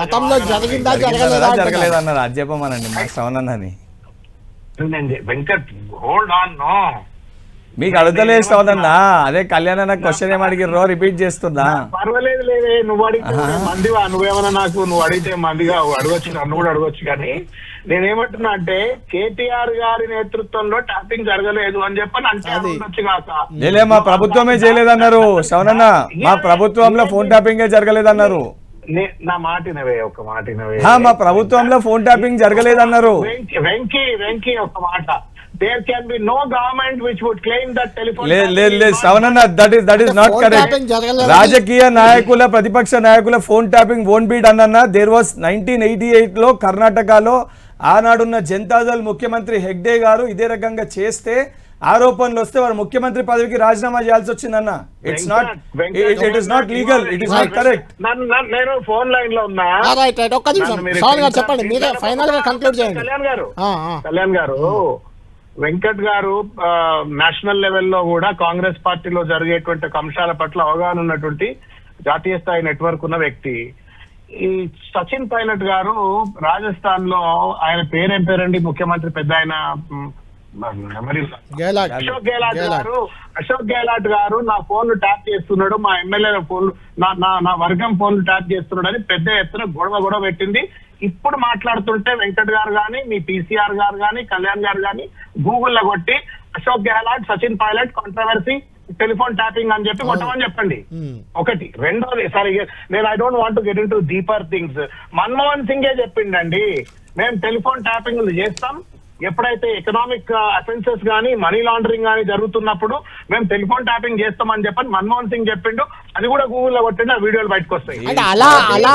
గతంలో జరిగిందా జరగలేదన్నారు. అది చెప్పమనండి మా శ్రవణన్నని. Venkat hold on. నో మీకు అడుగుతలేదు శ్రవణన్న, అదే కళ్యాణ్ అన్న క్వశ్చన్ ఏం అడిగిర్రో రిపీట్ చేస్తున్నా. పర్వాలేదు లేదే, నువ్వు అడిగితే మందివా, నువ్వేమన్నా నాకు నువ్వు అడిగితే మందిగా అడగొచ్చు, నన్ను కూడా అడగొచ్చు. కానీ నేనేమంటున్నా అంటే కేటీఆర్ గారి నేతృత్వంలో ట్యాపింగ్ జరగలేదు అని చెప్పని అంటే ఉండొచ్చు కాక. లేలే, మా ప్రభుత్వమే చేయలేదన్నారు శ్రవణన్న. మా ప్రభుత్వంలో ఫోన్ ట్యాపింగే జరగలేదన్నారు. నా మాటినవే, ఒక మాటినవే. మా ప్రభుత్వంలో ఫోన్ ట్యాపింగ్ జరగలేదన్నారు. వెంకీ ఒక మాట, there can be no government which would claim that telephone. లేదు శ్రవణన్న, that is not correct. రాజకీయ నాయకుల, ప్రతిపక్ష నాయకుల ఫోన్ ట్యాపింగ్ వోంట్ బీట్ అన్న. దేర్ వాస్ 1988 లో కర్ణాటకలో ఆనాడున్న జనతాదళ్ ముఖ్యమంత్రి హెగ్డే గారు ఇదే రకంగా చేస్తే ఆరోపణలు వస్తే వారు ముఖ్యమంత్రి పదవికి రాజీనామా చేయాల్సి వచ్చిందన్న. It is not legal, it is not correct. నేను ఫోన్ లైన్ లో ఉన్నా. ఒక్క నిమిషం చెప్పండి, మీరే ఫైనల్ గా కంక్లూడ్ చేయండి. కళ్యాణ్ గారు వెంకట్ గారు నేషనల్ లెవెల్లో కూడా కాంగ్రెస్ పార్టీలో జరిగేటువంటి అంశాల పట్ల అవగాహన ఉన్నటువంటి జాతీయ స్థాయి నెట్వర్క్ ఉన్న వ్యక్తి. ఈ సచిన్ పైలట్ గారు రాజస్థాన్ లో, ఆయన పేరేం పేరండి, ముఖ్యమంత్రి పెద్ద ఆయన అశోక్ గెహ్లాట్ గారు నా ఫోన్ ట్యాప్ చేస్తున్నాడు, మా ఎమ్మెల్యే ఫోన్, నా వర్గం ఫోన్ ట్యాప్ చేస్తున్నాడు అని పెద్ద ఎత్తున గొడవ పెట్టింది. ఇప్పుడు మాట్లాడుతుంటే వెంకట్ గారు గాని, మీ పీసీఆర్ గారు గాని, కళ్యాణ్ గారు గాని గూగుల్లో కొట్టి Ashok Gehlot Sachin Pilot controversy telephone tapping అని చెప్పి కొట్టమని చెప్పండి. ఒకటి. రెండోది, సరే నేను I don't want to get into deeper things. Manmohan సింగే చెప్పిండండి, మేము టెలిఫోన్ ట్యాపింగ్ చేస్తాం ఎప్పుడైతే ఎకనామిక్ అఫెన్సెస్ గానీ, మనీ లాండరింగ్ గానీ జరుగుతున్నప్పుడు మేము టెలిఫోన్ ట్యాపింగ్ చేస్తామని చెప్పని మన్మోహన్ సింగ్ చెప్పిండు. అది కూడా గూగుల్లో కొట్టిండి, ఆ వీడియోలు బయటకు వస్తాయి. అలా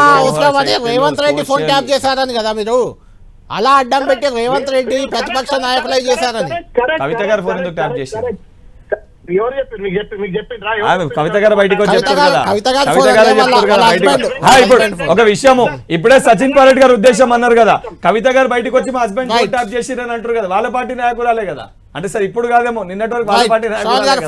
రేవంత్ రెడ్డి ఫోన్ ట్యాప్ చేశారని కదా మీరు, అలా అడ్డం పెట్టి రేవంత్ రెడ్డి ప్రతిపక్ష నాయకులే చేశారని. కవిత గారు ఫోన్ ఎందుకు ట్యాప్ చేశారు? ఎవరు చెప్పారు? మీకు చెప్పిండ్రా? కవిత గారు బయటకు వచ్చి చెప్తారు కదా, కవిత గారు ఇప్పుడు ఒక విషయము, ఇప్పుడే సచిన్ పైలట్ గారు ఉద్దేశం అన్నారు కదా, కవిత గారు బయటకు వచ్చి మా హస్బెండ్ ట్యాప్ చేసిరని అంటారు కదా, వాళ్ళ పార్టీ నాయకురాలే కదా. అంటే సార్ ఇప్పుడు కాదేమో, నిన్నటి వరకు వాళ్ళ పార్టీ నాయకురాలే.